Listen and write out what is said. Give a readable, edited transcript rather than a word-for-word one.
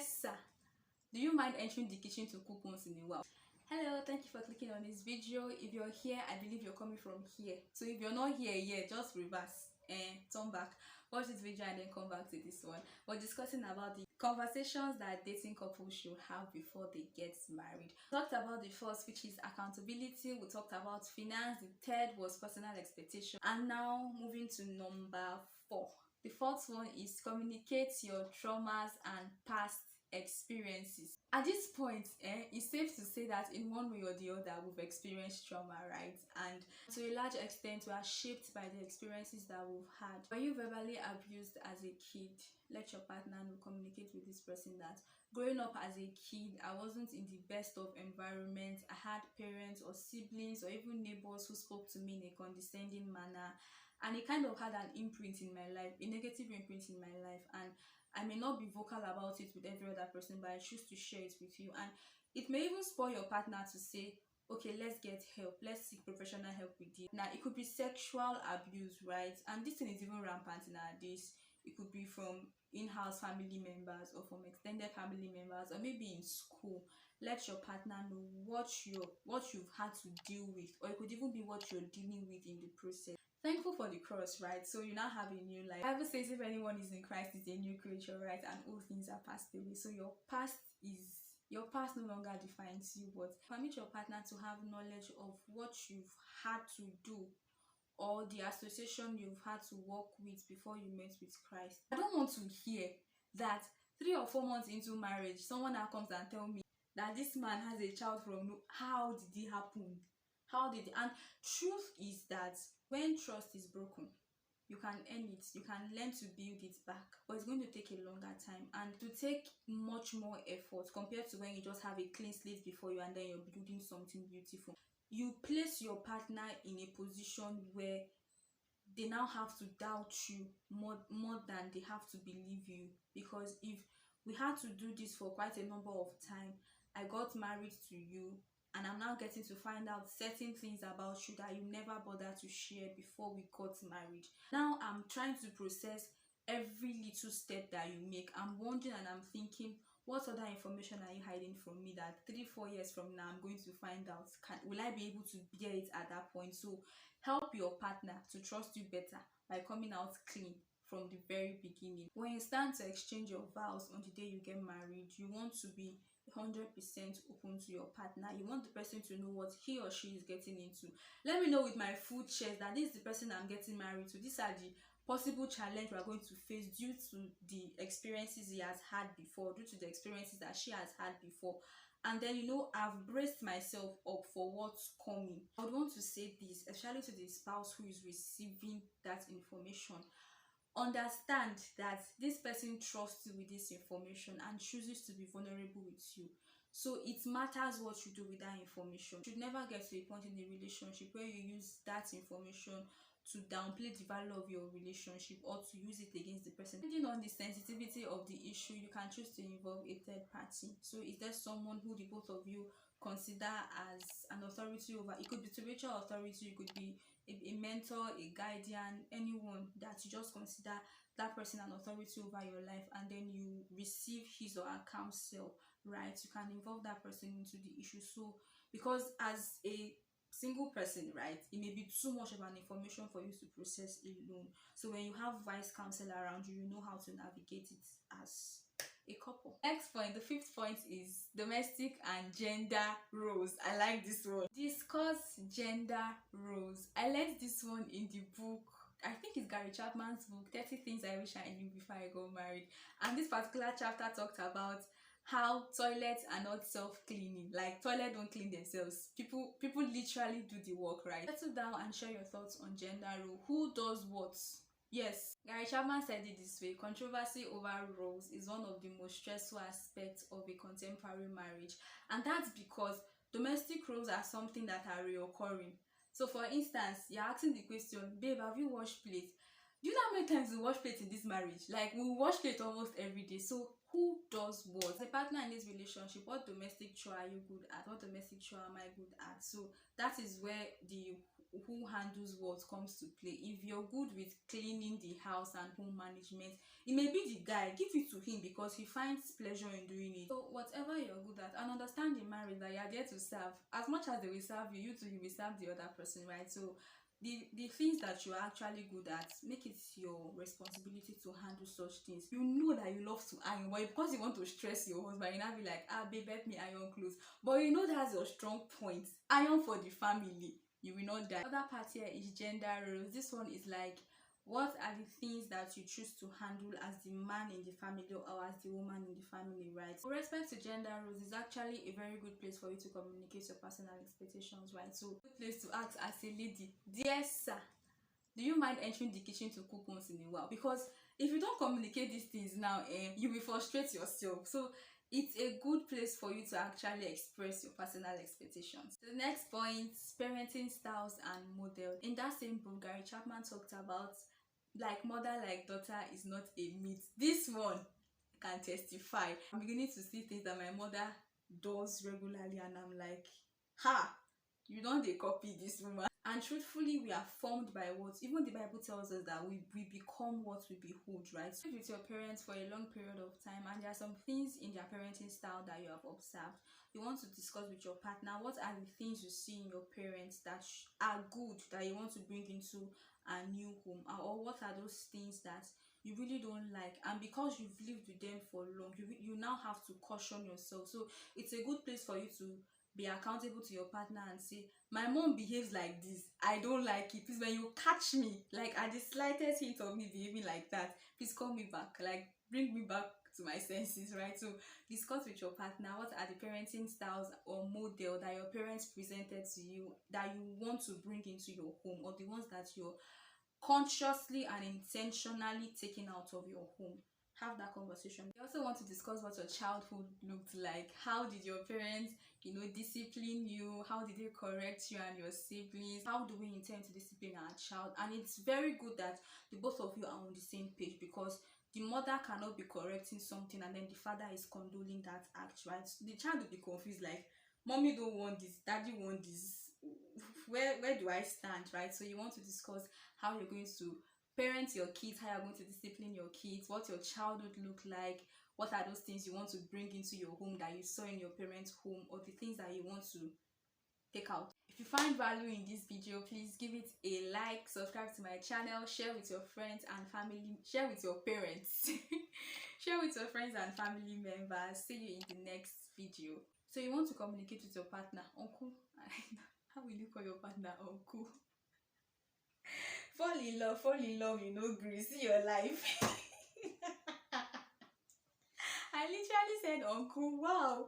Yes, sir. Do you mind entering the kitchen to cook once in a while? Hello, thank you for clicking on this video. If you're here, I believe you're coming from here. So if you're not here yet, just reverse and turn back. Watch this video and then come back to this one. We're discussing about the conversations that dating couples should have before they get married. We talked about the first, which is accountability. We talked about finance. The third was personal expectation. And now moving to number 4. The fourth one is communicate your traumas and past experiences. At this point, it's safe to say that in one way or the other we've experienced trauma, right? And to a large extent we are shaped by the experiences that we've had. Were you verbally abused as a kid? Let your partner know, communicate with this person that growing up as a kid I wasn't in the best of environments. I had parents or siblings or even neighbors who spoke to me in a condescending manner, and it kind of had an imprint in my life, a negative imprint in my life, and I may not be vocal about it with every other person, but I choose to share it with you. And it may even spur your partner to say, okay, let's get help, let's seek professional help with this. Now it could be sexual abuse, right? And this thing is even rampant nowadays. It could be from in-house family members or from extended family members, or maybe in school. Let your partner know what you've had to deal with, or it could even be what you're dealing with in the process. Thankful for the cross, right? So you now have a new life. The Bible says if anyone is in Christ is a new creature, right? And all things are passed away. So your past no longer defines you, but permit your partner to have knowledge of what you've had to do or the association you've had to work with before you met with Christ. I don't want to hear that 3 or 4 months into marriage someone now comes and tell me that this man has a child from no. How did it happen? And truth is that when trust is broken, you can earn it, you can learn to build it back, but it's going to take a longer time and to take much more effort compared to when you just have a clean slate before you and then you're building something beautiful. You place your partner in a position where they now have to doubt you more than they have to believe you, because if we had to do this for quite a number of time, I got married to you and I'm now getting to find out certain things about you that you never bothered to share before we got married. Now I'm trying to process every little step that you make. I'm wondering and I'm thinking, what other information are you hiding from me that 3-4 years from now I'm going to find out? Will I be able to bear it at that point? So help your partner to trust you better by coming out clean from the very beginning. When you stand to exchange your vows on the day you get married, you want to be 100% open to your partner. You want the person to know what he or she is getting into. Let me know with my full chest that this is the person I'm getting married to. These are the possible challenge we are going to face due to the experiences he has had before, due to the experiences that she has had before. And then, I've braced myself up for what's coming. I would want to say this, especially to the spouse who is receiving that information. Understand that this person trusts you with this information and chooses to be vulnerable with you. So it matters what you do with that information. You should never get to a point in a relationship where you use that information to downplay the value of your relationship or to use it against the person. Depending on the sensitivity of the issue, you can choose to involve a third party. So is there someone who the both of you consider as an authority over? It could be spiritual authority, it could be a mentor, a guardian, anyone that you just consider that person an authority over your life, and then you receive his or her counsel, right? You can involve that person into the issue. So because as a single person, right, it may be too much of an information for you to process alone. So when you have wise counsel around you, you know how to navigate it as a couple. Next point, the 5th point, is domestic and gender roles. I like this one. Discuss gender roles. I learned this one in the book, I think it's Gary Chapman's book, 30 Things I Wish I Knew Before I Got Married. And this particular chapter talked about how toilets are not self-cleaning. Like, toilets don't clean themselves. People literally do the work, right? Settle down and share your thoughts on gender role. Who does what? Yes, Gary Chapman said it this way: controversy over roles is one of the most stressful aspects of a contemporary marriage. And that's because domestic roles are something that are reoccurring. So for instance, you're asking the question, babe, have you washed plates? Do you know how many times we wash plates in this marriage? Like, we wash plates almost every day. So who does what? As a partner in this relationship, what domestic chore are you good at? What domestic chore am I good at? So that is where the who handles what comes to play. If you're good with cleaning the house and home management, it may be the guy. Give it to him because he finds pleasure in doing it. So whatever you're good at, and understand in marriage that you're there to serve. As much as they will serve you, you too, you will serve the other person, right? So the things that you're actually good at, make it your responsibility to handle such things. You know that you love to iron, but because you want to stress your husband, you now be like, babe, help me iron clothes. But you know that's your strong point. Iron for the family. You will not die. Other part here is gender roles. This one is like, what are the things that you choose to handle as the man in the family or as the woman in the family, right? With respect to gender roles, is actually a very good place for you to communicate your personal expectations, right? So, good place to ask as a lady, dear sir, do you mind entering the kitchen to cook once in a while? Because if you don't communicate these things now, you will frustrate yourself. So it's a good place for you to actually express your personal expectations. The next point, parenting styles and model. In that same book, Gary Chapman talked about like mother like daughter is not a myth. This one can testify. I'm beginning to see things that my mother does regularly, and I'm like, ha, you don't dey copy this woman. And truthfully, we are formed by what even the Bible tells us, that we become what we behold, right? So with your parents for a long period of time, and there are some things in their parenting style that you have observed, you want to discuss with your partner, what are the things you see in your parents that are good that you want to bring into a new home, or what are those things that you really don't like, and because you've lived with them for long, you now have to caution yourself. So it's a good place for you to be accountable to your partner and say, my mom behaves like this, I don't like it, please, when you catch me like at the slightest hint of me behaving like that, please call me back, like bring me back to my senses, right? So discuss with your partner, what are the parenting styles or model that your parents presented to you that you want to bring into your home, or the ones that you're consciously and intentionally taking out of your home. Have that conversation. You also want to discuss what your childhood looked like. How did your parents, discipline you? How did they correct you and your siblings? How do we intend to discipline our child? And it's very good that the both of you are on the same page, because the mother cannot be correcting something and then the father is condoling that act, right? The child will be confused, like, mommy don't want this, daddy want this, where do I stand, right? So you want to discuss how you're going to parent your kids, how you're going to discipline your kids, what your childhood look like, what are those things you want to bring into your home that you saw in your parents' home, or the things that you want to take out. If you find value in this video, please give it a like, subscribe to my channel, share with your friends and family, share with your parents share with your friends and family members. See you in the next video. So you want to communicate with your partner, uncle. How will you call your partner uncle? Fall in love, gree, see your life. I literally said uncle. Wow.